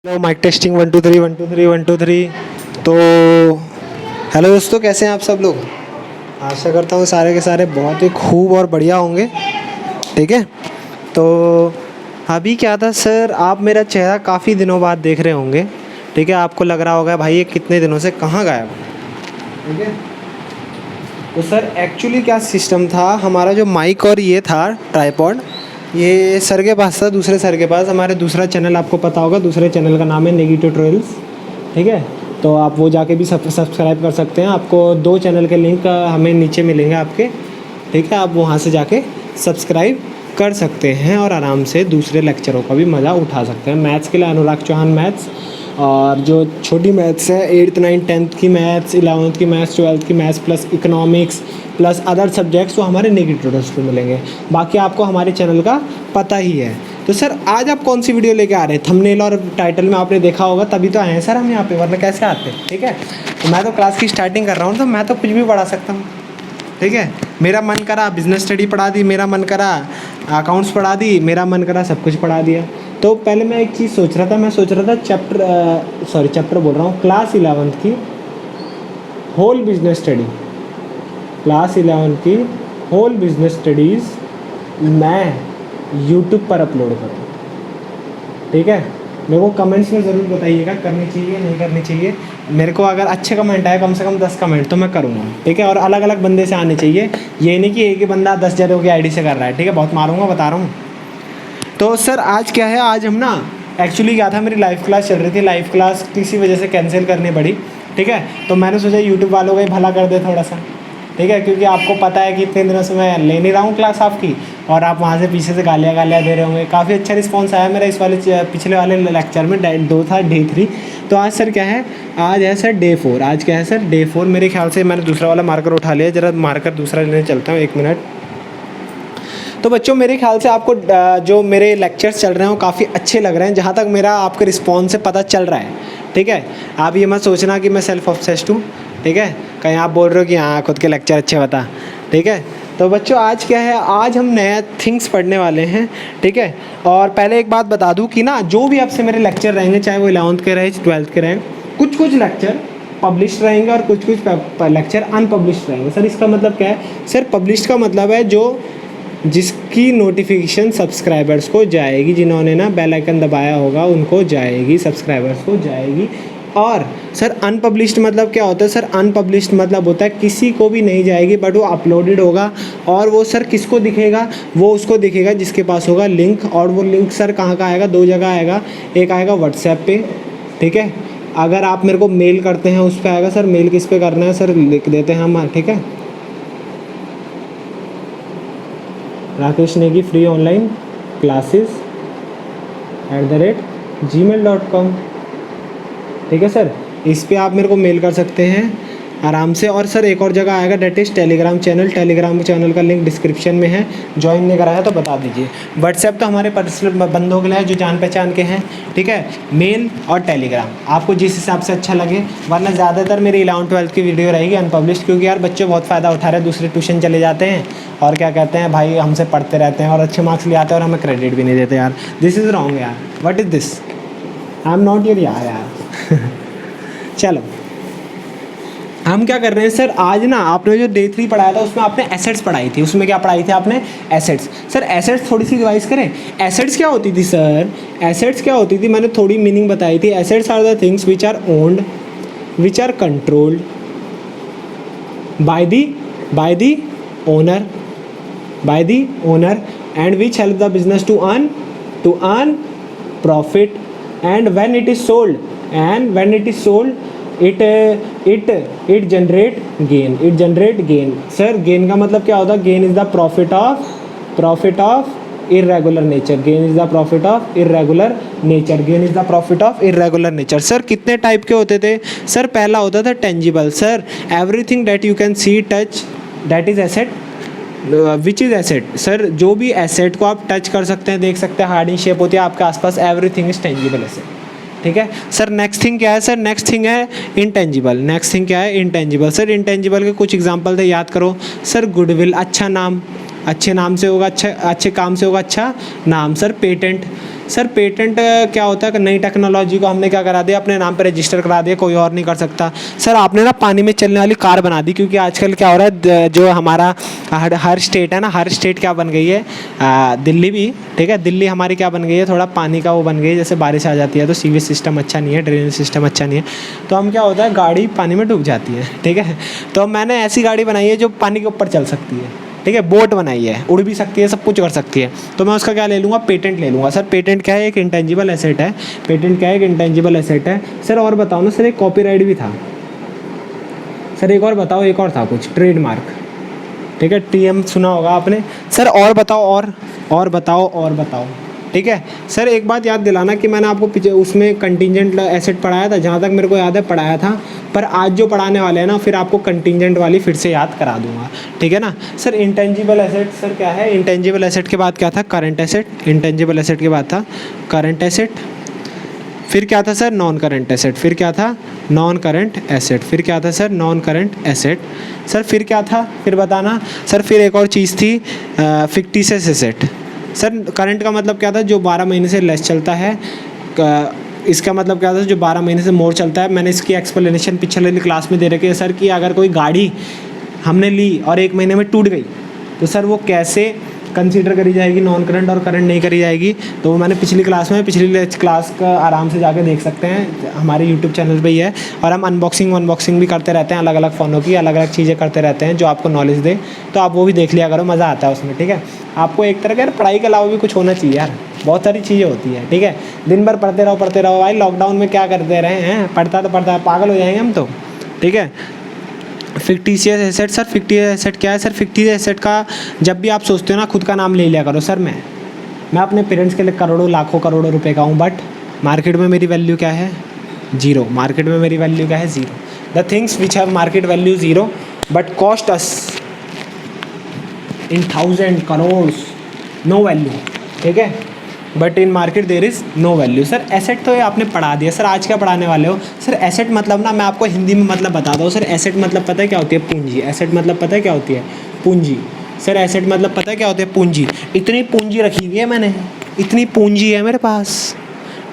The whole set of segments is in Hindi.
Hello mic testing 1 2 3 1 2 3 1 2 3। तो हेलो दोस्तों, कैसे हैं आप सब लोग। आशा करता हूँ सारे के सारे बहुत ही खूब और बढ़िया होंगे। ठीक है, तो अभी क्या था सर, आप मेरा चेहरा काफ़ी दिनों बाद देख रहे होंगे। ठीक है, आपको लग रहा होगा भाई ये कितने दिनों से कहाँ गायब है। ठीक है, तो सर एक्चुअली क्या सिस्टम था, हमारा जो माइक और ये था ट्राइपॉड, ये सर के पास था, दूसरे सर के पास। हमारे दूसरा चैनल आपको पता होगा, दूसरे चैनल का नाम है नेगी ट्यूटोरियल्स। ठीक है, तो आप वो जाके भी सब्सक्राइब कर सकते हैं। आपको 2 चैनल के लिंक हमें नीचे मिलेंगे आपके। ठीक है, आप वहाँ से जाके सब्सक्राइब कर सकते हैं और आराम से दूसरे लेक्चरों का भी मज़ा उठा सकते हैं। मैथ्स के लिए अनुराग चौहान मैथ्स, और जो छोटी मैथ्स है 8th 9th 10th की मैथ्स, 11th की मैथ्स, 12th की maths plus economics plus other subjects, वो हमारे नेगी ट्यूटोरियल्स पे मिलेंगे। बाकी आपको हमारे चैनल का पता ही है। तो सर आज आप कौन सी वीडियो लेके आ रहे हैं, थंबनेल और टाइटल में आपने देखा होगा, तभी तो आए हैं सर हम यहाँ पे, वरना कैसे आते। ठीक है, तो मैं तो क्लास की स्टार्टिंग कर रहा हूँ, तो मैं तो कुछ भी पढ़ा सकता हूँ। ठीक है, मेरा मन करा बिजनेस स्टडी पढ़ा दी, मेरा मन करा अकाउंट्स पढ़ा दी, मेरा मन करा सब कुछ पढ़ा दिया। तो पहले मैं एक चीज़ सोच रहा था, मैं सोच रहा था चैप्टर बोल रहा हूँ, क्लास 11th की whole business study, class 11th की होल बिजनेस स्टडीज़ मैं यूट्यूब पर अपलोड करूँ। ठीक है, मेरे को कमेंट्स में ज़रूर बताइएगा करनी चाहिए नहीं करनी चाहिए। मेरे को अगर अच्छे कमेंट आए, कम से कम 10 कमेंट, तो मैं करूँगा। ठीक है, और अलग अलग बंदे से आने चाहिए, ये नहीं कि एक ही बंदा 10 जनों की आईडी से कर रहा है। ठीक है, बहुत मारूंगा, बता रहा हूँ। तो सर आज क्या है, आज हम ना एक्चुअली क्या था, मेरी लाइव क्लास चल रही थी, लाइव क्लास किसी वजह से कैंसिल करनी पड़ी। ठीक है, तो मैंने सोचा यूट्यूब वालों का ही भला कर दे थोड़ा सा। ठीक है, क्योंकि आपको पता है कि इतने दिनों से मैं ले नहीं रहा हूँ क्लास आपकी, और आप वहाँ से पीछे से गालियाँ दे रहे होंगे। काफ़ी अच्छा रिस्पांस आया मेरा इस वाले पिछले वाले लेक्चर में, डे 2 था, डे 3। तो आज सर क्या है, आज है सर डे 4। आज क्या है सर, डे 4। मेरे ख्याल से मैंने दूसरा वाला मार्कर उठा लिया, ज़रा मार्कर दूसरा लेने चलता हूँ, 1 मिनट। तो बच्चों मेरे ख्याल से आपको जो मेरे लेक्चर्स चल रहे हैं वो काफ़ी अच्छे लग रहे हैं, जहाँ तक मेरा आपके रिस्पॉन्स से पता चल रहा है। ठीक है, आप ये मत सोचना कि मैं सेल्फ ऑब्सेस्ड हूँ। ठीक है, कहीं आप बोल रहे हो कि हाँ खुद के लेक्चर अच्छे बता। ठीक है, तो बच्चों आज क्या है, आज हम नया थिंग्स पढ़ने वाले हैं। ठीक है, और पहले एक बात बता दूँ कि ना, जो भी आपसे मेरे लेक्चर रहेंगे, चाहे वो 11th के रहे 12th के रहें, कुछ लेक्चर पब्लिश रहेंगे और कुछ लेक्चर अनपब्लिश रहेंगे। सर इसका मतलब क्या है, सर पब्लिश का मतलब है जो जिसकी नोटिफिकेशन सब्सक्राइबर्स को जाएगी, जिन्होंने ना बेल आइकन दबाया होगा उनको जाएगी, सब्सक्राइबर्स को जाएगी। और सर अनपब्लिश्ड मतलब क्या होता है, सर अनपब्लिश्ड मतलब होता है किसी को भी नहीं जाएगी, बट वो अपलोडेड होगा। और वो सर किसको दिखेगा, वो उसको दिखेगा जिसके पास होगा लिंक। और वो लिंक सर कहाँ का आएगा, 2 जगह आएगा। एक आएगा व्हाट्सएप पे, ठीक है, अगर आप मेरे को मेल करते हैं उस पर आएगा। सर मेल किस पे करना है सर, लिख देते हैं हम। ठीक है, Rakesh Negi free online classes @gmail.com। ठीक है सर, इस पे आप मेरे को मेल कर सकते हैं आराम से। और सर एक और जगह आएगा, that is Telegram channel. Telegram channel का लिंक डिस्क्रिप्शन में है, ज्वाइन नहीं करा है तो बता दीजिए। व्हाट्सएप तो हमारे पर्सनल बंदों के लिए है जो जान पहचान के हैं। ठीक है, मेल और टेलीग्राम आपको जिस हिसाब से अच्छा लगे, वरना ज़्यादातर मेरी 11th 12th की वीडियो रहेगी अनपब्लिश्ड, क्योंकि यार बच्चे बहुत फ़ायदा उठा रहे हैं, दूसरे ट्यूशन चले जाते हैं और क्या कहते हैं भाई हमसे पढ़ते रहते हैं और अच्छे मार्क्स ले आते हैं और हमें क्रेडिट भी नहीं देते। यार दिस इज़ रॉन्ग यार, what is this, I am not your यार। चलो हम क्या कर रहे हैं सर, आज ना आपने जो डे 3 पढ़ाया था उसमें आपने एसेट्स पढ़ाई थी। उसमें क्या पढ़ाई थी आपने, एसेट्स। सर एसेट्स थोड़ी सी रिवाइज करें। एसेट्स क्या होती थी सर, एसेट्स क्या होती थी, मैंने थोड़ी मीनिंग बताई थी। Assets are the things which are owned, which are controlled by the owner and which help the business to earn profit, and when it is sold it generate gain। Sir gain का मतलब क्या होता है, gain is the profit of irregular nature. Gain is the profit of irregular nature. Sir कितने टाइप के होते थे सर, पहला होता था tangible. Sir everything that you can see touch that is asset, which is asset. Sir जो भी एसेट को आप टच कर सकते हैं, देख सकते हैं, हार्डिंग शेप होती है आपके आसपास, एवरीथिंग इज टेंजिबल एसेट। ठीक है सर, नेक्स्ट थिंग क्या है सर, नेक्स्ट थिंग है इनटेंजिबल। नेक्स्ट थिंग क्या है, इनटेंजिबल। सर इनटेंजिबल के कुछ एग्जांपल थे, याद करो। सर गुडविल, अच्छा नाम, अच्छे नाम से होगा अच्छे काम से होगा अच्छा नाम। सर पेटेंट, सर पेटेंट क्या होता है कि नई टेक्नोलॉजी को हमने क्या करा दिया, अपने नाम पे रजिस्टर करा दिया, कोई और नहीं कर सकता। सर आपने ना पानी में चलने वाली कार बना दी, क्योंकि आजकल क्या हो रहा है, जो हमारा हर स्टेट है ना, हर स्टेट क्या बन गई है, दिल्ली भी, ठीक है, दिल्ली हमारी क्या बन गई है, थोड़ा पानी का वो बन गई है, जैसे बारिश आ जाती है तो सीवेज सिस्टम अच्छा नहीं है, ड्रेनेज सिस्टम अच्छा नहीं है, तो हम क्या होता है गाड़ी पानी में डूब जाती है, ठीक है। तो मैंने ऐसी गाड़ी बनाई है जो पानी के ऊपर चल सकती है, ठीक है, बोट बनाई है, उड़ भी सकती है, सब कुछ कर सकती है। तो मैं उसका क्या ले लूँगा, पेटेंट ले लूँगा। सर पेटेंट क्या है, एक इंटेंजिबल एसेट है। पेटेंट क्या है, एक इंटेंजिबल एसेट है। सर और बताओ ना सर, एक कॉपीराइट भी था। सर एक और बताओ, एक और था कुछ, ट्रेडमार्क, ठीक है, टीएम सुना होगा आपने। सर और बताओ, और बताओ, और बताओ, ठीक है। सर एक बात याद दिलाना कि मैंने आपको पीछे उसमें कंटिजेंट एसेट पढ़ाया था, जहाँ तक मेरे को याद है पढ़ाया था, पर आज जो पढ़ाने वाले हैं ना, फिर आपको कंटिजेंट वाली फिर से याद करा दूंगा, ठीक है ना। सर इंटेंजिबल एसेट सर क्या है, इंटेंजिबल एसेट के बाद क्या था, करंट एसेट। इंटेंजिबल एसेट के बाद था करंट एसेट, फिर क्या था सर, नॉन करंट एसेट, फिर क्या था, नॉन करंट एसेट, फिर क्या था sir, non current asset. Sir फिर क्या था, फिर बताना। सर फिर एक और चीज़ थी, फिक्टिशियस एसेट। सर करंट का मतलब क्या था, जो 12 महीने से लेस चलता है। इसका मतलब क्या था, जो 12 महीने से मोर चलता है। मैंने इसकी एक्सप्लेनेशन पिछले क्लास में दे रखी है सर, कि अगर कोई गाड़ी हमने ली और 1 महीने में टूट गई, तो सर वो कैसे कंसीडर करी जाएगी, नॉन करंट और करंट नहीं करी जाएगी। तो वो मैंने पिछली क्लास का आराम से जाके देख सकते हैं, हमारे यूट्यूब चैनल पे ही है। और हम अनबॉक्सिंग भी करते रहते हैं, अलग अलग फ़ोनों की अलग अलग चीज़ें करते रहते हैं जो आपको नॉलेज दे, तो आप वो भी देख लिया करो, मज़ा आता है उसमें, ठीक है। आपको एक तरह का यार पढ़ाई के अलावा भी कुछ होना चाहिए यार, बहुत सारी चीज़ें होती है, ठीक है। दिन भर पढ़ते रहो भाई। लॉकडाउन में क्या करते रहे हैं, पढ़ता पागल हो जाएंगे हम तो, ठीक है। Fictitious asset. Sir fictitious asset क्या है, सर फिक्टिशियस एसेट का जब भी आप सोचते हो ना, खुद का नाम ले लिया करो। सर मैं अपने पेरेंट्स के लिए करोड़ों लाखों करोड़ों रुपए का हूँ, बट मार्केट में मेरी वैल्यू क्या है, जीरो। मार्केट में मेरी वैल्यू क्या है, zero. The things which have market value zero but cost us in 1000 crore, no value, ठीक है, but in market there is no value. Sir asset तो ये आपने पढ़ा दिया। सर आज क्या पढ़ाने वाले हो। सर एसेट मतलब ना, मैं आपको हिंदी में मतलब बता दूँ। सर एसेट मतलब पता है क्या होती है, पूंजी। एसेट मतलब पता है क्या होती है, पूंजी। सर एसेट मतलब पता है क्या होती है, पूंजी। इतनी पूंजी रखी हुई है मैंने, इतनी पूंजी है मेरे पास,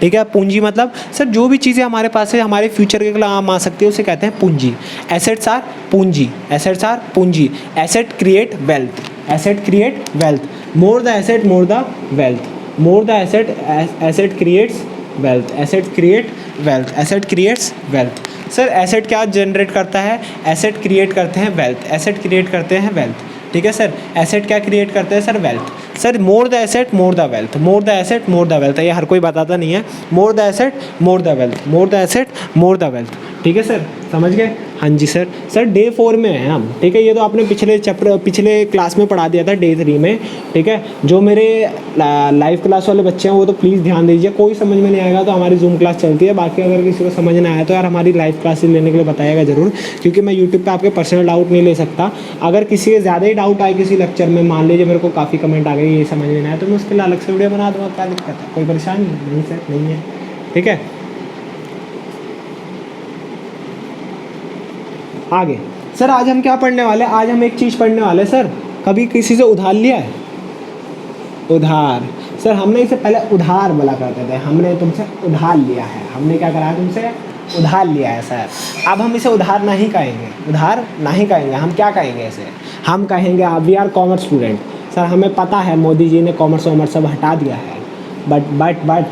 ठीक है। पूंजी मतलब सर जो भी चीज़ें हमारे पास है, हमारे फ्यूचर के काम आ सकती है, उसे कहते हैं पूंजी। एसेट्स आर पूंजी, एसेट्स आर पूंजी। Asset create wealth, asset create wealth. More the asset more the wealth, more the asset asset creates wealth, asset create wealth, asset creates wealth. Sir asset क्या जनरेट करता है, एसेट क्रिएट करते हैं वेल्थ, एसेट क्रिएट करते हैं वेल्थ, ठीक है सर। एसेट क्या क्रिएट करते हैं sir, wealth. Sir more the asset more the wealth, more the asset more the wealth, ये हर कोई बताता नहीं है। More the asset more the wealth, more the asset more the wealth, ठीक है सर, समझ गए। हाँ जी सर। सर डे 4 में है हम, ठीक है। ये तो आपने पिछले क्लास में पढ़ा दिया था, डे 3 में, ठीक है। जो मेरे लाइव क्लास वाले बच्चे हैं वो तो प्लीज़ ध्यान दीजिए। कोई समझ में नहीं आएगा तो हमारी जूम क्लास चलती है, बाकी अगर किसी को समझ नहीं आया तो यार हमारी लाइव क्लासेस लेने के लिए बताइएगा ज़रूर, क्योंकि मैं यूट्यूब पर आपके पर्सनल डाउट नहीं ले सकता। अगर किसी के ज़्यादा ही डाउट आए किसी लेक्चर में, मान लीजिए मेरे को काफ़ी कमेंट आ गए ये समझ में नहीं आया, तो मैं उसके लिए अलग से वीडियो बना दूँगा, क्या दिक्कत है, कोई परेशानी नहीं सर, नहीं है, ठीक है। आगे सर आज हम क्या पढ़ने वाले हैं, आज हम एक चीज़ पढ़ने वाले हैं सर। कभी किसी से उधार लिया है, उधार। सर हमने इसे पहले उधार बोला करते थे, हमने तुमसे उधार लिया है, हमने क्या करा है, तुमसे उधार लिया है सर। अब हम इसे उधार नहीं कहेंगे, उधार नहीं कहेंगे, हम क्या कहेंगे इसे, हम कहेंगे we are commerce student. Sir हमें पता है मोदी जी ने कॉमर्स वॉमर्स सब हटा दिया है, but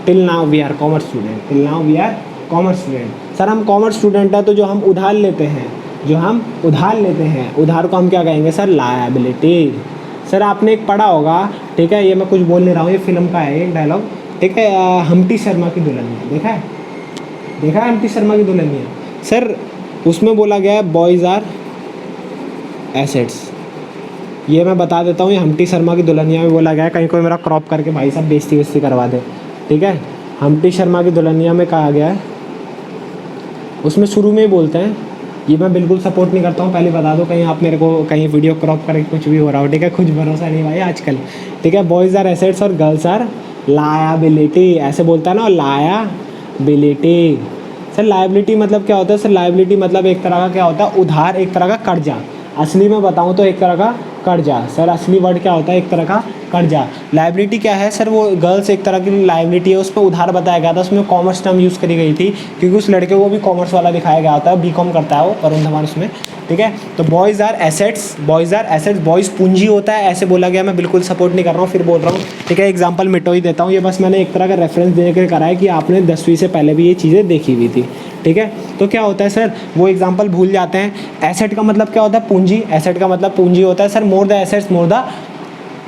till now we are commerce student, till now we are commerce student. Sir हम कॉमर्स स्टूडेंट हैं, तो जो हम उधार लेते हैं, उधार को हम क्या कहेंगे सर, लायबिलिटी। सर आपने एक पढ़ा होगा, ठीक है, ये मैं कुछ बोल नहीं रहा हूँ, ये फिल्म का है एक डायलॉग, ठीक है, हम्टी शर्मा की दुल्हनिया, देखा है हम्टी शर्मा की दुल्हनिया। सर उसमें बोला गया है बॉयज़ आर एसेट्स। ये मैं बता देता हूँ, ये हम्टी शर्मा की दुल्हनिया में बोला गया है, कहीं कोई मेरा क्रॉप करके भाई साहब बेइज्जती करवा दे, ठीक है। हम्टी शर्मा की दुल्हनिया में कहा गया है, उसमें शुरू में ही बोलते हैं, ये मैं बिल्कुल सपोर्ट नहीं करता हूँ, पहले बता दो, कहीं आप मेरे को कहीं वीडियो क्रॉप करके कुछ भी हो रहा हो, ठीक है, कुछ भरोसा नहीं भाई आजकल, ठीक है। बॉयज़ आर एसेट्स और गर्ल्स आर लायबिलिटी, ऐसे बोलता है ना, लायबिलिटी। सर लायबिलिटी मतलब क्या होता है, सर लायबिलिटी मतलब एक तरह का क्या होता है, उधार, एक तरह का कर्जा। असली में बताऊँ तो एक तरह का कर्जा। सर असली वर्ड क्या होता है, एक तरह का कर्जा। लाइबिलिटी क्या है सर? वो गर्ल्स एक तरह की लाइबिलिटी है, उसमें उधार बताया गया था, उसमें कॉमर्स टर्म यूज़ करी गई थी क्योंकि उस लड़के को भी कॉमर्स वाला दिखाया गया था, बीकॉम करता है वो वरुण धवन उसमें, ठीक है। तो boys are assets, boys are assets, boys पूंजी होता है ऐसे बोला गया। मैं बिल्कुल सपोर्ट नहीं कर रहा हूँ, फिर बोल रहा हूँ, ठीक है। एग्जाम्पल मिटो ही देता हूँ, ये बस मैंने एक तरह का रेफरेंस देने के करा है कि आपने 10वीं से पहले भी ये चीज़ें देखी हुई थी, ठीक है। तो क्या होता है सर, वो एग्जाम्पल भूल जाते हैं। एसेट का मतलब क्या होता है? पूंजी। एसेट का मतलब पूंजी होता है sir, more the assets more the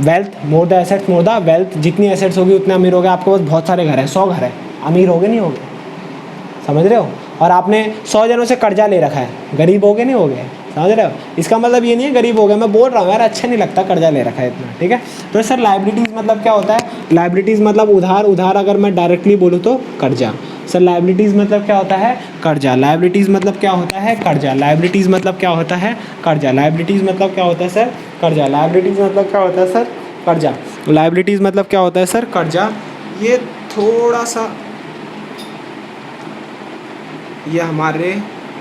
wealth, more the assets more the wealth. जितनी एसेट्स होगी उतने अमीर हो गए। आपके पास बहुत सारे घर हैं, 100 घर है, अमीर हो गए नहीं हो गए? समझ रहे हो? और आपने 100 जनों से कर्जा ले रखा है, गरीब हो गए नहीं हो गए? समझ रहे हो? इसका मतलब ये नहीं है गरीब हो गए, मैं बोल रहा हूँ यार अच्छा नहीं लगता कर्जा ले रखा है इतना, ठीक है। तो सर लाइबिलिटीज़ मतलब क्या होता है? लाइबिलिटीज़ मतलब उधार, उधार अगर मैं डायरेक्टली बोलूँ तो कर्जा। सर लाइबिलिटीज़ मतलब क्या होता है? कर्जा। लाइबिलिटीज़ मतलब क्या होता है? कर्जा। लाइबिलिटीज़ मतलब क्या होता है? कर्जा। लाइबिलिटीज़ मतलब क्या होता है सर? कर्जा। लाइबिलिटीज़ मतलब क्या होता है सर? कर्जा। लाइबिलिटीज़ मतलब क्या होता है सर? कर्जा। ये थोड़ा सा, ये हमारे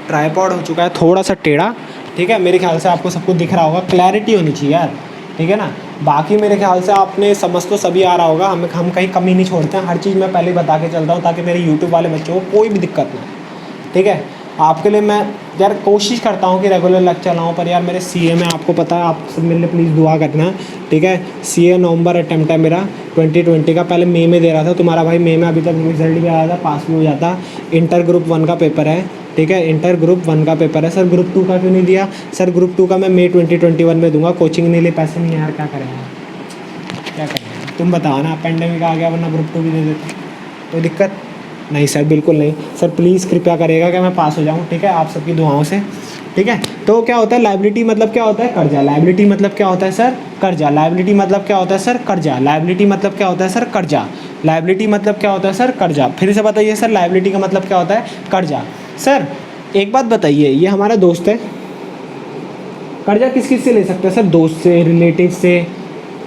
ट्राइपॉड हो चुका है थोड़ा सा टेढ़ा, ठीक है। मेरे ख्याल से आपको सब कुछ दिख रहा होगा, क्लैरिटी होनी चाहिए यार, ठीक है ना। बाकी मेरे ख्याल से आपने समझ तो सभी आ रहा होगा, हम कहीं कमी नहीं छोड़ते हैं, हर चीज़ मैं पहले बता के चलता हूँ ताकि मेरे यूट्यूब वाले बच्चों को कोई भी दिक्कत ना हो, ठीक है। आपके लिए मैं यार कोशिश करता हूँ कि रेगुलर लेक्चर लाऊँ, पर यार मेरे सीए में आपको पता है, आप सब मेरे लिए प्लीज़ दुआ करना, ठीक है। सीए नवंबर अटैम्प्ट है मेरा 2020 का, पहले मई में दे रहा था, तुम्हारा भाई मई में अभी तक रिजल्ट भी आया था, पास भी हो जाता। इंटर ग्रुप 1 का पेपर है, ठीक है, इंटर ग्रुप 1 का पेपर है। सर ग्रुप 2 का क्यों नहीं दिया? सर ग्रुप 2 का मैं मई 2021 में दूंगा, कोचिंग नहीं ले, पैसे नहीं है यार, क्या करें यार, क्या करें तुम बताओ ना। पेंडेमिक आ गया, वरना ग्रुप 2 भी दे देते, कोई दिक्कत नहीं सर, बिल्कुल नहीं सर, प्लीज़ कृपया करेगा कि मैं पास हो जाऊँ, ठीक है, आप सबकी दुआओं से, ठीक है। तो क्या होता है लाइबिलिटी मतलब क्या होता है? कर्जा। लाइबिलिटी मतलब क्या होता है सर? कर्जा। लाइबिलिटी मतलब क्या होता है सर? कर्जा। लाइबिलिटी मतलब क्या होता है सर? कर्जा। लाइबिलिटी मतलब क्या होता है सर? कर्जा। फिर से बताइए सर, लाइबिलिटी का मतलब क्या होता है? कर्जा। सर एक बात बताइए, ये हमारा दोस्त है, कर्जा किस किस से ले सकते हैं सर? दोस्त से, रिलेटिव से,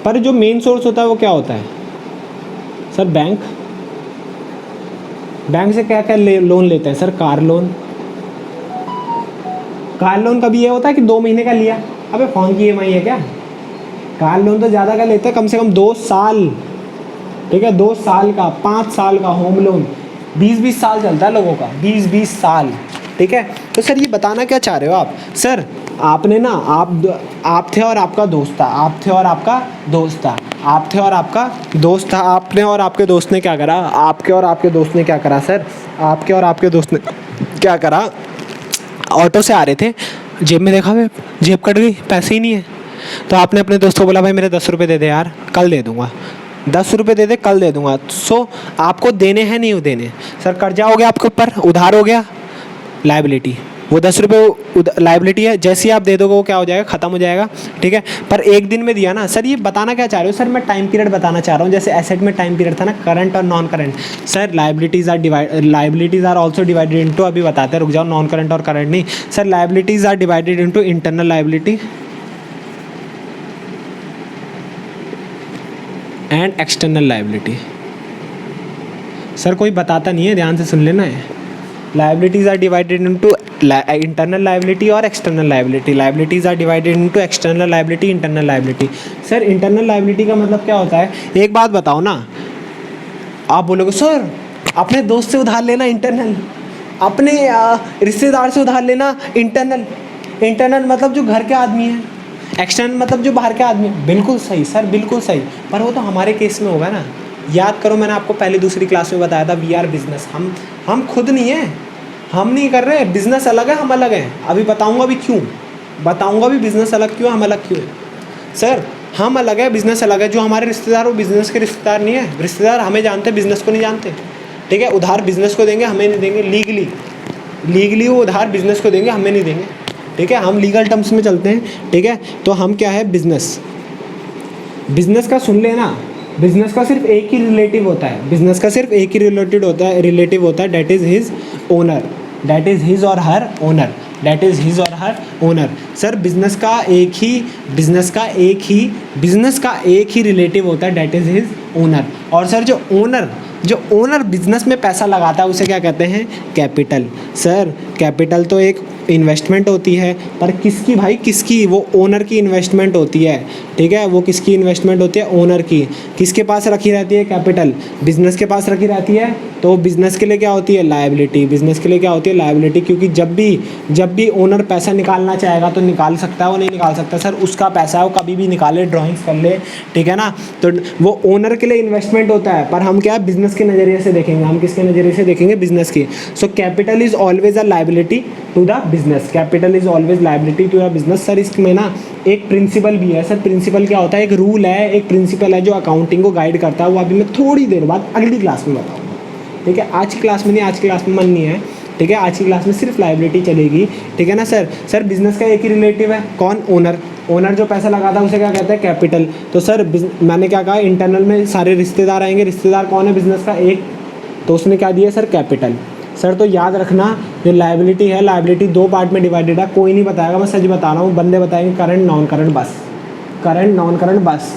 पर जो मेन सोर्स होता है वो क्या होता है सर? बैंक। बैंक से क्या क्या लोन लेते हैं sir? Car loan. Car loan कभी ये होता है कि 2 महीने का लिया, अबे फ़ोन की EMI है क्या? कार लोन तो ज़्यादा का लेते हैं, कम से कम 2 साल, ठीक है, 2 साल का, 5 साल का होम लोन, 20-20 साल चलता है लोगों का, 20-20 साल, ठीक है। तो सर ये बताना क्या चाह रहे हो आप? सर आपने ना, आप थे और आपका दोस्त था, आप थे और आपका दोस्त था, आप थे और आपका दोस्त था, आपने और आपके दोस्त ने क्या करा? आपके और आपके दोस्त ने क्या करा सर? आपके और आपके दोस्त ने क्या करा? ऑटो से आ रहे थे, जेब में देखा, वे जेब कट गई, पैसे ही नहीं है, तो आपने अपने दोस्त को बोला भाई मेरे 10 रुपये दे दे यार, कल दे दूंगा, 10 रुपये दे दे, कल दे दूंगा। सो आपको देने हैं नहीं देने? सर कर्जा हो गया आपके ऊपर, उधार हो गया, लाइबिलिटी। वो 10 रुपये लाइबिलिटी है, जैसे ही आप दे दोगे वो क्या हो जाएगा? ख़त्म हो जाएगा, ठीक है। पर एक दिन में दिया ना सर, ये बताना क्या चाह रहे हो सर? मैं टाइम पीरियड बताना चाह रहा हूँ, जैसे एसेट में टाइम पीरियड था ना, करंट और non current. Sir liabilities are also divided into, अभी बताते हैं, रुक जाओ, नॉन करंट और करंट नहीं sir. Liabilities are divided into internal liability and external liability. Sir कोई बताता नहीं है, ध्यान से सुन लेना है। Liabilities are divided into internal liability और external liability. Liabilities are divided into external liability, internal liability. Sir internal liability का मतलब क्या होता है? एक बात बताओ ना, आप बोलोगे सर अपने दोस्त से उधार लेना इंटरनल, अपने रिश्तेदार से उधार लेना इंटरनल। इंटरनल मतलब जो घर के आदमी हैं, एक्सटर्नल मतलब जो बाहर के आदमी हैं। बिल्कुल सही सर, बिल्कुल सही, पर वो तो हमारे केस में होगा ना। याद करो, मैंने आपको पहले दूसरी क्लास में बताया था, वी आर बिजनेस, हम खुद नहीं हैं, हम नहीं कर रहे, बिजनेस अलग है, हम अलग हैं। अभी बताऊंगा भी क्यों, बताऊंगा भी बिजनेस अलग क्यों, हम अलग क्यों हैं। सर हम अलग है, बिजनेस अलग है। जो हमारे रिश्तेदार वो बिजनेस के रिश्तेदार नहीं है, रिश्तेदार हमें जानते, बिजनेस को नहीं जानते, ठीक है। उधार बिजनेस को देंगे, हमें नहीं देंगे, लीगली वो उधार बिजनेस को देंगे, हमें नहीं देंगे, ठीक है। हम लीगल टर्म्स में चलते हैं, ठीक है। तो हम क्या है? बिजनेस का सुन लेना, बिजनेस का सिर्फ एक ही रिलेटिव होता है, बिजनेस का सिर्फ एक ही रिलेटिव होता है, that is his owner, that is his और हर ओनर, दैट इज़ हिज और हर ओनर। सर बिजनेस का एक ही रिलेटिव होता है, दैट इज़ हिज ओनर। और सर जो ओनर बिजनेस में पैसा लगाता है उसे क्या कहते हैं? कैपिटल। सर कैपिटल तो एक इन्वेस्टमेंट होती है, पर किसकी भाई, किसकी, वो ओनर की इन्वेस्टमेंट होती है, ठीक है, वो किसकी इन्वेस्टमेंट होती है, ओनर की। किसके पास रखी रहती है, कैपिटल, बिजनेस के पास रखी रहती है, तो बिजनेस के लिए क्या होती है, लायबिलिटी, बिजनेस के लिए क्या होती है, लायबिलिटी, क्योंकि जब भी ओनर पैसा निकालना चाहेगा तो निकाल सकता है, वो नहीं निकाल सकता सर, उसका पैसा है, वो कभी भी निकाले, ड्राइंग्स कर ले, ठीक है ना। तो वो ओनर के लिए इन्वेस्टमेंट होता है, पर हम क्या है, बिजनेस के नज़रिए से देखेंगे, हम किसके नज़रिए से देखेंगे, बिजनेस की। So capital is always a liability to the business, capital is always liability to the business. Sir इसमें ना एक प्रिंसिपल भी है सर, प्रिंसिपल क्या होता है, एक रूल है, एक प्रिंसिपल है जो अकाउंटिंग को गाइड करता है, वो अभी मैं थोड़ी देर बाद अगली क्लास में बताऊँगा, ठीक है। आज की क्लास में नहीं, आज की क्लास में मन नहीं है, ठीक है, आज की क्लास में सिर्फ लायबिलिटी चलेगी, ठीक है ना सर। सर बिजनेस का एक ही रिलेटिव है, कौन, ओनर, ओनर जो पैसा लगाता है उसे क्या कहते हैं, कैपिटल। तो सर मैंने क्या कहा, इंटरनल में सारे रिश्तेदार आएंगे, रिश्तेदार कौन है बिजनेस का, एक, तो उसने क्या दिया सर, कैपिटल। सर तो याद रखना, जो लायबिलिटी है, लायबिलिटी 2 पार्ट में डिवाइडेड है, कोई नहीं बताएगा, मैं सच बता रहा हूँ, बंदे बताएंगे करंट नॉन करंट बस, करंट नॉन करंट बस।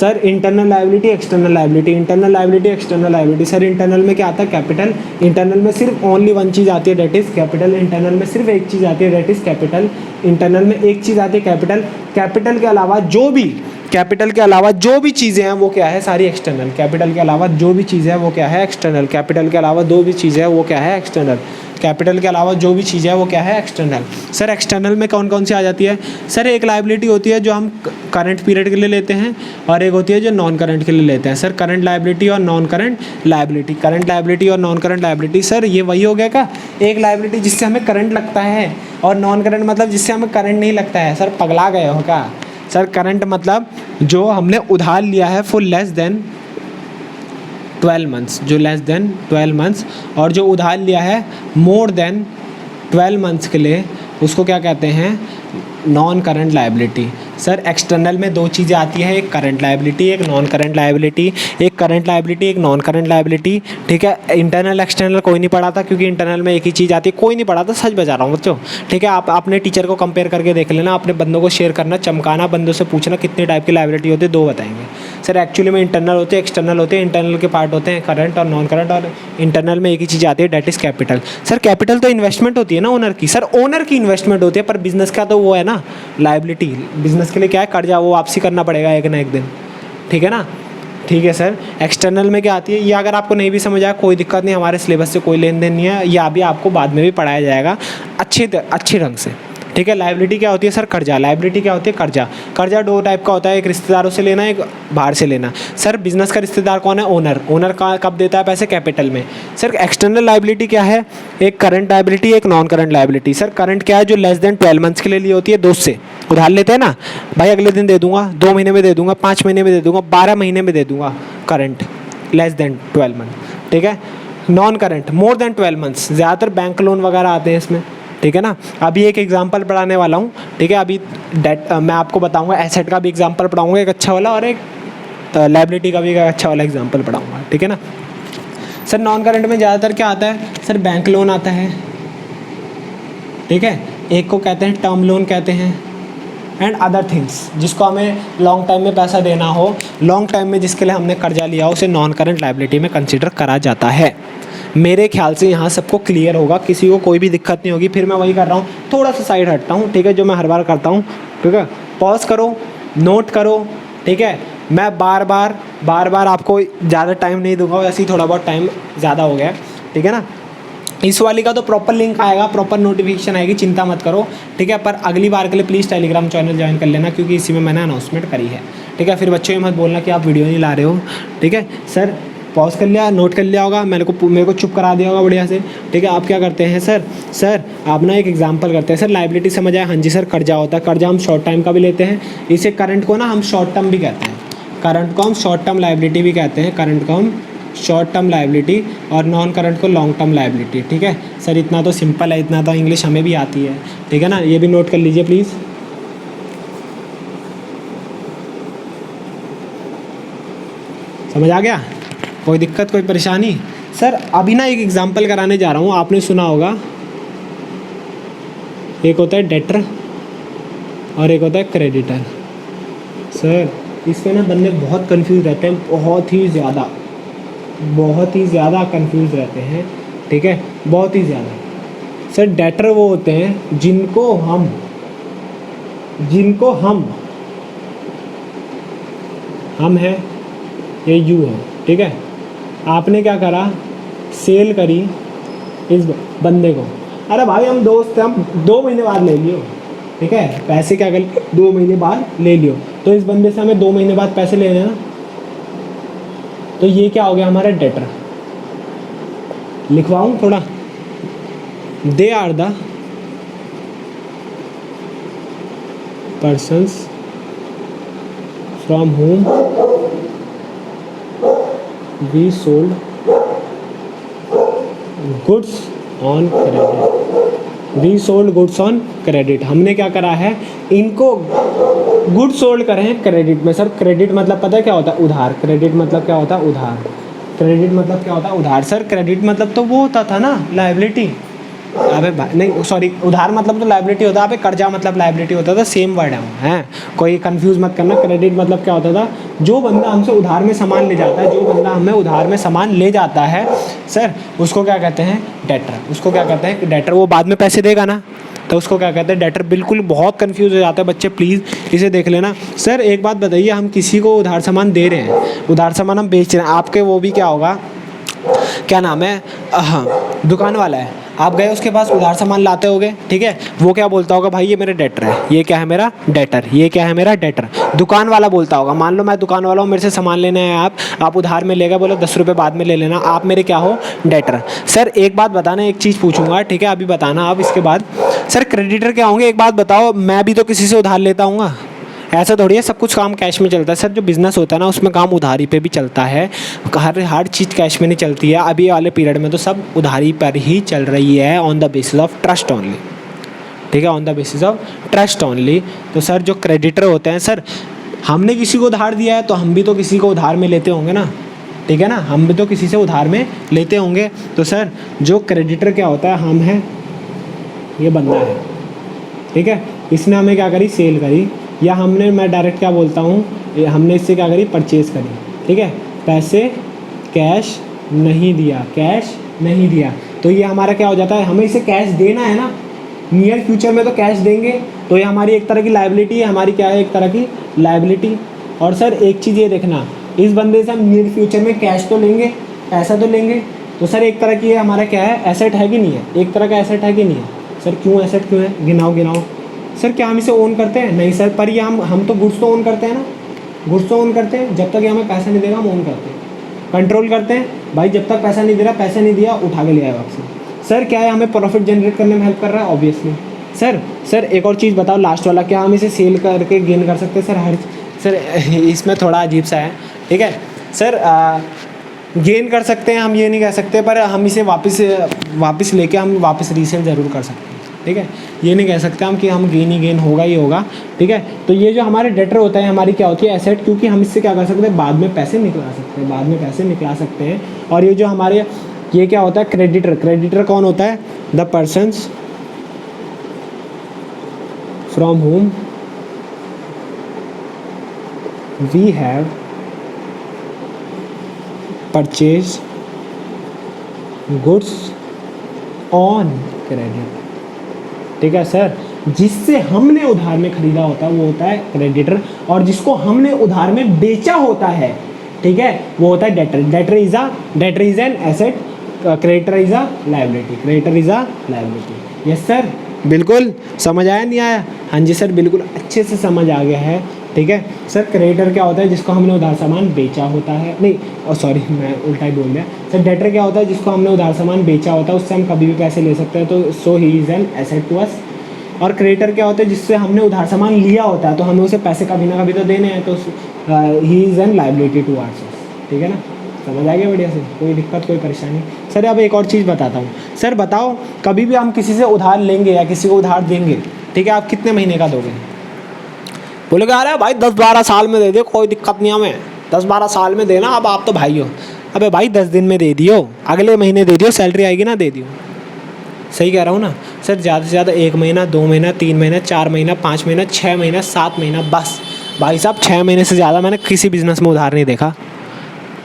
Sir internal liability, external liability, internal liability, external liability. Sir internal में क्या आता है, कैपिटल, इंटरनल में सिर्फ ओनली वन चीज़ आती है, डेट इज़ कैपिटल। इंटरनल में सिर्फ एक चीज़ आती है, डेट इज़ कैपिटल। इंटरनल में एक चीज़ आती है, कैपिटल। कैपिटल के अलावा जो भी, कैपिटल के अलावा जो भी चीज़ें हैं वो क्या है, सारी एक्सटर्नल। कैपिटल के अलावा जो भी चीज़ है वो क्या है, एक्सटर्नल। कैपिटल के अलावा दो भी चीज़ें हैं वो क्या है, एक्सटर्नल। कैपिटल के अलावा जो भी चीज़ है वो क्या है, एक्सटर्नल। सर एक्सटर्नल में कौन कौन सी आ जाती है, सर एक लायबिलिटी होती है जो हम करंट पीरियड के लिए लेते हैं, और एक होती है जो नॉन करंट के लिए लेते हैं। सर करंट लायबिलिटी और non current liability, current liability और नॉन करंट लायबिलिटी। सर ये वही हो गया क्या, एक लायबिलिटी जिससे हमें करंट लगता है, और नॉन करंट मतलब जिससे हमें करंट नहीं लगता है। सर पगला गए हो क्या, सर करंट मतलब जो हमने उधार लिया है फॉर लेस देन 12 मंथ्स, जो लेस देन 12 मंथ्स, और जो उधार लिया है मोर देन 12 मंथ्स के लिए, उसको क्या कहते हैं, non current liability. Sir external में दो चीज़ें आती है, एक करंट लायबिलिटी, एक नॉन करंट लायबिलिटी, एक करंट लायबिलिटी, एक नॉन करंट लायबिलिटी, ठीक है। इंटरनल एक्सटर्नल कोई नहीं पढ़ा था, क्योंकि इंटरनल में एक ही चीज़ आती है, कोई नहीं पढ़ा था, सच बता रहा हूँ बच्चों, ठीक है। आप अपने टीचर को कंपेयर करके देख लेना, अपने बंदों को शेयर करना, चमकाना, बंदों से पूछना कितने टाइप की लायबिलिटी होती है, 2 बताएंगे। सर एक्चुअली में इंटरनल होते हैं, एक्सटर्नल होते हैं। इंटरनल के पार्ट होते हैं करंट और नॉन करंट, और इंटरनल में एक ही चीज़ आती है, that is capital. Sir capital तो इन्वेस्टमेंट होती है ना ओनर की, सर ओनर की इन्वेस्टमेंट होती है, पर बिजनेस का तो वो है ना लायबिलिटी, बिजनेस के लिए क्या है, कर्जा, वो वापसी करना पड़ेगा एक ना एक दिन, ठीक है ना। ठीक है सर, एक्सटर्नल में क्या आती है, ये अगर आपको नहीं भी समझ आया कोई दिक्कत नहीं, हमारे सिलेबस से कोई लेन देन नहीं है, या भी आपको बाद में भी पढ़ाया जाएगा अच्छे ढंग से, ठीक है। लायबिलिटी क्या होती है सर, कर्जा। लायबिलिटी क्या होती है, कर्जा। कर्जा 2 टाइप का होता है, एक रिश्तेदारों से लेना, एक बाहर से लेना। सर बिजनेस का रिश्तेदार कौन है, ओनर। ओनर का कब देता है पैसे, कैपिटल में। सर एक्सटर्नल लायबिलिटी क्या है, एक करंट लायबिलिटी, एक non current liability. Sir current क्या है, जो लेस देन 12 मंथ्स के लिए ली होती है, दोस्त से उधार लेते हैं ना, भाई अगले दिन दे दूंगा, 2 महीने में दे दूंगा, 5 महीने में दे दूंगा, 12 महीने में दे दूंगा, करंट लेस देन 12 मंथ, ठीक है। Non current more than 12 months, ज़्यादातर बैंक लोन वगैरह आते हैं इसमें, ठीक है ना। अभी एक एग्जांपल पढ़ाने वाला हूँ, ठीक है। अभी मैं आपको बताऊंगा, एसेट का भी एग्जांपल पढ़ाऊंगा एक अच्छा वाला, और एक लायबिलिटी का भी एक अच्छा वाला एग्जांपल पढ़ाऊंगा, ठीक है ना। सर नॉन करंट में ज़्यादातर क्या आता है, सर बैंक लोन आता है, ठीक है। एक को कहते हैं टर्म लोन कहते हैं, एंड अदर थिंग्स, जिसको हमें लॉन्ग टाइम में पैसा देना हो, लॉन्ग टाइम में जिसके लिए हमने कर्जा लिया हो, उसे नॉन करंट लायबिलिटी में कंसिडर करा जाता है। मेरे ख्याल से यहाँ सबको क्लियर होगा, किसी को कोई भी दिक्कत नहीं होगी। फिर मैं वही कर रहा हूँ, थोड़ा सा साइड हटता हूँ, ठीक है, जो मैं हर बार करता हूँ, ठीक है। पॉज करो, नोट करो, ठीक है। मैं बार बार आपको ज़्यादा टाइम नहीं दूंगा, वैसे ही थोड़ा बहुत टाइम ज़्यादा हो गया, ठीक है ना। इस वाली का तो प्रॉपर लिंक आएगा, प्रॉपर नोटिफिकेशन आएगी, चिंता मत करो, ठीक है। पर अगली बार के लिए प्लीज़ टेलीग्राम चैनल ज्वाइन कर लेना, क्योंकि इसी में मैंने अनाउंसमेंट करी है, ठीक है। फिर बच्चों ये मत बोलना कि आप वीडियो नहीं ला रहे हो, ठीक है। सर पॉज कर लिया, नोट कर लिया होगा, मेरे को चुप करा दिया होगा बढ़िया से, ठीक है। आप क्या करते हैं सर आप ना एक एग्जांपल करते हैं। सर लायबिलिटी समझ आया, हाँ जी सर। कर्जा होता है, कर्जा हम शॉर्ट टाइम का भी लेते हैं, इसे करंट को ना हम शॉर्ट टर्म भी कहते हैं, करंट को हम शॉर्ट टर्म लायबिलिटी भी कहते हैं, करंट को हम शॉर्ट टर्म लायबिलिटी, और नॉन करंट को लॉन्ग टर्म लायबिलिटी, ठीक है। सर इतना तो सिंपल है, इतना तो इंग्लिश हमें भी आती है, ठीक है ना। ये भी नोट कर लीजिए प्लीज़। समझ आ गया, कोई दिक्कत कोई परेशानी। सर अभी ना एक एग्जांपल कराने जा रहा हूँ, आपने सुना होगा, एक होता है डेटर और एक होता है क्रेडिटर। सर इसमें ना बंदे बहुत कंफ्यूज रहते हैं, बहुत ही ज़्यादा कंफ्यूज रहते हैं, ठीक है, बहुत ही ज़्यादा। सर डेटर वो होते हैं जिनको हम है, ये यू है, ठीक है। आपने क्या करा, सेल करी इस बंदे को। अरे भाई हम दोस्त हैं, हम 2 महीने बाद ले लियो, ठीक है। पैसे क्या कर 2 महीने बाद ले लियो, तो इस बंदे से हमें 2 महीने बाद पैसे लेने हैं ना, तो ये क्या हो गया हमारा डेटर। लिखवाऊँ थोड़ा, they are the persons from whom we sold goods on credit। हमने क्या करा है, इनको गुड सोल्ड करे हैं क्रेडिट में। सर क्रेडिट मतलब पता है क्या होता है, उधार। क्रेडिट मतलब क्या होता है, उधार। क्रेडिट मतलब क्या होता है, उधार। सर क्रेडिट मतलब तो वो होता था ना, लायबिलिटी। अबे नहीं सॉरी, उधार मतलब तो लायबिलिटी होता है, अबे कर्जा मतलब लायबिलिटी होता था, सेम वर्ड है, कोई कंफ्यूज मत करना। क्रेडिट मतलब क्या होता था, जो बंदा हमसे उधार में सामान ले जाता है, जो बंदा हमें उधार में सामान ले जाता है सर, उसको क्या कहते हैं, डेटर। उसको क्या कहते हैं, डेटर। वो बाद में पैसे देगा ना, तो उसको क्या कहते हैं, डेटर। बिल्कुल बहुत कंफ्यूज हो जाता है बच्चे, प्लीज़ इसे देख लेना। सर एक बात बताइए, हम किसी को उधार सामान दे रहे हैं, उधार सामान हम बेच रहे हैं, आपके वो भी क्या होगा, क्या नाम है, हाँ दुकान वाला है, आप गए उसके पास उधार सामान लाते होगे, ठीक है। वो क्या बोलता होगा, भाई ये मेरे डेटर है, ये क्या है मेरा डेटर, ये क्या है मेरा डेटर। दुकान वाला बोलता होगा, मान लो मैं दुकान वाला हूँ, मेरे से सामान लेने हैं आप उधार में ले गए, बोलो 10 रुपये बाद में ले लेना, आप मेरे क्या हो, डेटर। सर एक बात बताना, एक चीज़ पूछूंगा, ठीक है, अभी बताना आप, इसके बाद सर क्रेडिटर क्या होंगे। एक बात बताओ, मैं भी तो किसी से उधार लेता हूँ, ऐसा थोड़ी है सब कुछ काम कैश में चलता है। सर जो बिज़नेस होता है ना, उसमें काम उधारी पे भी चलता है, हर चीज़ कैश में नहीं चलती है। अभी वाले पीरियड में तो सब उधारी पर ही चल रही है, on the basis of trust only, ठीक है, on the basis of trust only. तो सर जो क्रेडिटर होते हैं, सर हमने किसी को उधार दिया है तो हम भी तो किसी को उधार में लेते होंगे ना, ठीक है ना, हम भी तो किसी से उधार में लेते होंगे। तो सर जो क्रेडिटर क्या होता है, हम हैं, ये बंदा है, ठीक है, इसने हमें क्या करी, सेल करी, या हमने, मैं डायरेक्ट क्या बोलता हूँ, हमने इससे क्या करी, परचेज़ करी, ठीक है, पैसे कैश नहीं दिया, तो ये हमारा क्या हो जाता है, हमें इसे कैश देना है ना, नियर फ्यूचर में तो कैश देंगे, तो ये हमारी एक तरह की लायबिलिटी है, हमारी क्या है, एक तरह की लायबिलिटी। और सर एक चीज़ ये देखना, इस बंदे से हम नियर फ्यूचर में कैश तो लेंगे, पैसा तो लेंगे, तो सर एक तरह की ये हमारा क्या है, एसेट है कि नहीं है, एक तरह का एसेट है कि नहीं है। सर क्यों एसेट क्यों है, गिनाओ। सर क्या हम इसे ओन करते हैं, नहीं सर, पर ये हम तो गुड्स तो ओन करते हैं ना, गुड्स तो ओन करते हैं, जब तक ये हमें पैसा नहीं देगा हम ओन करते हैं, कंट्रोल करते हैं, भाई जब तक पैसा नहीं दे रहा, पैसा नहीं दिया, उठा के ले आए वापस। सर क्या है, हमें प्रॉफिट जनरेट करने में हेल्प कर रहा है, ऑब्वियसली। सर एक और चीज़ बताओ, लास्ट वाला, क्या हम इसे सेल करके गेन कर सकते हैं। सर इसमें थोड़ा अजीब सा है, ठीक है। सर गेन कर सकते हैं हम, ये नहीं कह सकते, पर हम इसे वापस लेके हम वापस रीसेल ज़रूर कर सकते हैं, ठीक है। ये नहीं कह सकते हम कि हम गेन ही गेन होगा ही होगा, ठीक है। तो ये जो हमारे डेटर होता है, हमारी क्या होती है, एसेट, क्योंकि हम इससे क्या कर सकते हैं, बाद में पैसे निकला सकते हैं। और ये जो हमारे, ये क्या होता है, क्रेडिटर कौन होता है, the persons from whom we have purchased goods on credit, ठीक है सर। जिससे हमने उधार में खरीदा होता है वो होता है क्रेडिटर, और जिसको हमने उधार में बेचा होता है, ठीक है, वो होता है debtor. Debtor is an asset, creditor is a liability. Yes sir, बिल्कुल समझ आया, नहीं आया, हाँ जी सर, बिल्कुल अच्छे से समझ आ गया है, ठीक है। सर क्रेडिटर क्या होता है, जिसको हमने उधार सामान बेचा होता है, नहीं सॉरी मैं उल्टा ही बोल दिया। सर डेटर क्या होता है, जिसको हमने उधार सामान बेचा होता है, उससे हम कभी भी पैसे ले सकते हैं, तो so he is an asset to us. और क्रेडिटर क्या होता है, जिससे हमने उधार सामान लिया होता है, तो हमें उसे पैसे कभी ना कभी तो देने हैं, तो ही is N liability two hours, ठीक है ना। समझ आ गया बढ़िया से, कोई दिक्कत कोई परेशानी। सर अब एक और चीज़ बताता हूँ। सर बताओ, कभी भी हम किसी से उधार लेंगे या किसी को उधार देंगे, ठीक है, आप कितने महीने का दोगे? बोलोगे अरे भाई 10-12 साल में दे दो, कोई दिक्कत नहीं हमें, 10-12 साल में देना, अब आप तो भाई हो। अबे भाई 10 दिन में दे दियो, अगले महीने दे दियो, सैलरी आएगी ना दे दियो। सही कह रहा हूँ ना सर? ज़्यादा से ज़्यादा 1 महीना, 2 महीना, 3 महीना, 4 महीना, 5 महीना, 6 महीना, 7 महीना, बस। भाई साहब 6 महीने से ज़्यादा मैंने किसी बिज़नेस में उधार नहीं देखा,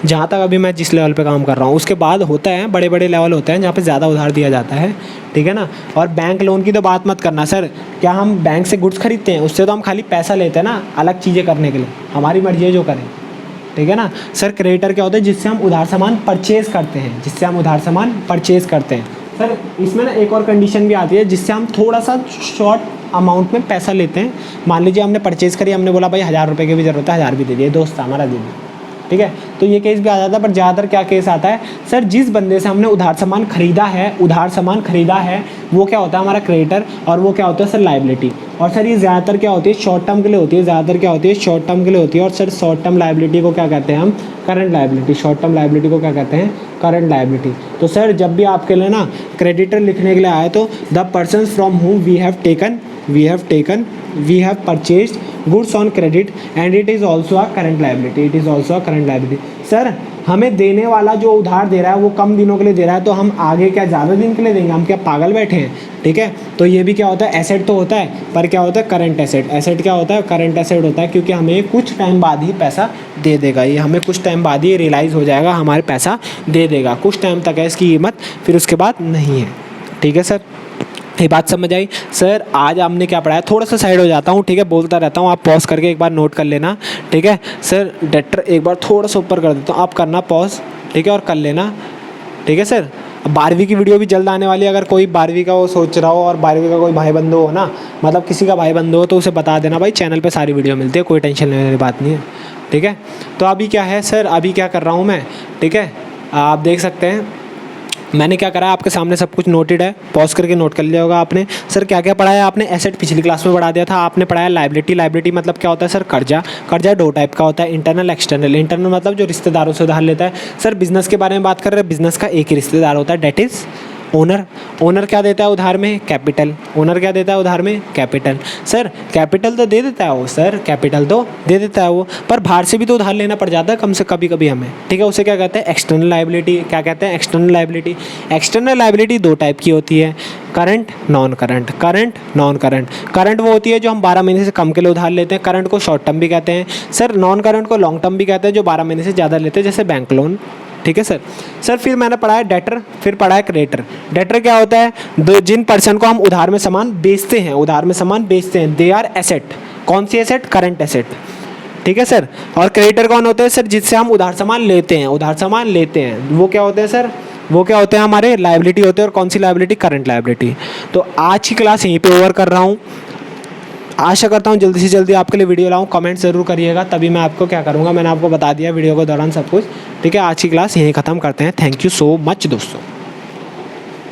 जहाँ तक अभी मैं जिस लेवल पे काम कर रहा हूँ। उसके बाद होता है बड़े बड़े लेवल होते हैं जहाँ पे ज़्यादा उधार दिया जाता है, ठीक है ना। और बैंक लोन की तो बात मत करना सर, क्या हम बैंक से गुड्स खरीदते हैं? उससे तो हम खाली पैसा लेते हैं ना अलग चीज़ें करने के लिए, हमारी मर्जी है जो करें, ठीक है ना। सर क्रेडिटर क्या होता है? जिससे हम उधार सामान परचेज़ करते हैं, जिससे हम उधार सामान परचेज़ करते हैं। सर इसमें ना एक और कंडीशन भी आती है जिससे हम थोड़ा सा शॉर्ट अमाउंट में पैसा लेते हैं। मान लीजिए हमने परचेज़ करी, हमने बोला भाई 1000 रुपये की भी ज़रूरत है, 1000 भी दे दिए, दोस्त हमारा दे दिया, ठीक है। तो ये केस भी आ जाता है। पर ज़्यादातर क्या केस आता है सर, जिस बंदे से हमने उधार सामान खरीदा है वो क्या होता है? हमारा क्रेडिटर। और वो क्या होता है सर? लायबिलिटी। और सर ये ज़्यादातर क्या होती है? शॉर्ट टर्म के लिए होती है, शॉर्ट टर्म के लिए होती है। और सर शॉर्ट टर्म लायबिलिटी को क्या कहते हैं हम? Current liability. Short term liability को क्या कहते हैं? Current liability. तो सर जब भी आपके लिए ना क्रेडिटर लिखने के लिए आए तो the person from whom we have purchased goods on credit and it is also a current liability. Sir हमें देने वाला जो उधार दे रहा है वो कम दिनों के लिए दे रहा है, तो हम आगे क्या ज़्यादा दिन के लिए देंगे? हम क्या पागल बैठे हैं? ठीक है। तो ये भी क्या होता है? एसेट तो होता है, पर क्या होता है? Current asset. एसेट क्या होता है? करंट एसेट होता है, क्योंकि हमें कुछ टाइम बाद ही पैसा दे देगा। ये हमें कुछ टाइम बाद ही रियलाइज़ हो जाएगा, हमारे पैसा दे देगा। कुछ टाइम तक है इसकी कीमत, फिर उसके बाद नहीं है, ठीक है सर। ये बात समझ आई? सर आज हमने क्या पढ़ा है? थोड़ा सा साइड हो जाता हूँ, ठीक है, बोलता रहता हूँ, आप पॉज करके एक बार नोट कर लेना, ठीक है सर। डेटर एक बार थोड़ा सा ऊपर कर देता हूँ, आप करना पॉज, ठीक है, और कर लेना, ठीक है सर। 12वीं की वीडियो भी जल्द आने वाली है। अगर कोई 12वीं का वो सोच रहा हो और 12वीं का कोई भाई बंधु हो ना, मतलब किसी का भाई बंधु हो, तो उसे बता देना भाई चैनल पे सारी वीडियो मिलती है, कोई टेंशन लेने वाली बात नहीं है, ठीक है। तो अभी क्या है सर, अभी क्या कर रहा हूँ मैं, ठीक है, आप देख सकते हैं मैंने क्या करा है, आपके सामने सब कुछ नोटेड है, पॉज करके नोट कर लिया होगा आपने। सर क्या क्या पढ़ा है आपने? एसेट पिछली क्लास में पढ़ा दिया था। आपने पढ़ाया लायबिलिटी मतलब क्या होता है सर? कर्जा 2 टाइप का होता है, इंटरनल एक्सटर्नल। इंटरनल मतलब जो रिश्तेदारों से उधार लेता है। सर बिजनेस के बारे में बात कर रहे हैं, बिजनेस का एक ही रिश्तेदार होता है, डेट इज़ ओनर क्या देता है उधार में? कैपिटल। ओनर क्या देता है उधार में? कैपिटल। सर कैपिटल तो दे देता है वो, सर कैपिटल तो दे देता है वो, पर बाहर से भी तो उधार लेना पड़ जाता है कम से कभी हमें, ठीक है। उसे क्या कहते हैं? External liability. क्या कहते हैं? External liability. External liability 2 type की होती है, करंट नॉन करंट। करंट वो होती है जो हम 12 महीने से कम के लिए उधार लेते हैं, करंट को शॉर्ट टर्म भी कहते हैं सर। नॉन करंट को लॉन्ग टर्म भी कहते हैं, जो 12 महीने से ज़्यादा लेते हैं, जैसे बैंक लोन, ठीक है सर। सर फिर मैंने पढ़ा है डेटर, फिर पढ़ा है क्रेडिटर। डेटर क्या होता है? जिन पर्सन को हम उधार में सामान बेचते हैं, दे आर एसेट। कौन सी एसेट? करंट एसेट, ठीक है सर। और क्रेडिटर कौन होते हैं सर? जिससे हम उधार सामान लेते हैं, वो क्या होते हैं सर? वो क्या होते हैं? हमारे लायबिलिटी होते हैं। और कौन सी लायबिलिटी? Current liability. तो आज की क्लास यहीं पे ओवर कर रहा हूँ। आशा करता हूँ जल्दी से जल्दी आपके लिए वीडियो लाऊँ। कमेंट ज़रूर करिएगा, तभी मैं आपको क्या करूँगा, मैंने आपको बता दिया वीडियो के दौरान सब कुछ, ठीक है। आज की क्लास यहीं ख़त्म करते हैं। थैंक यू सो मच दोस्तों।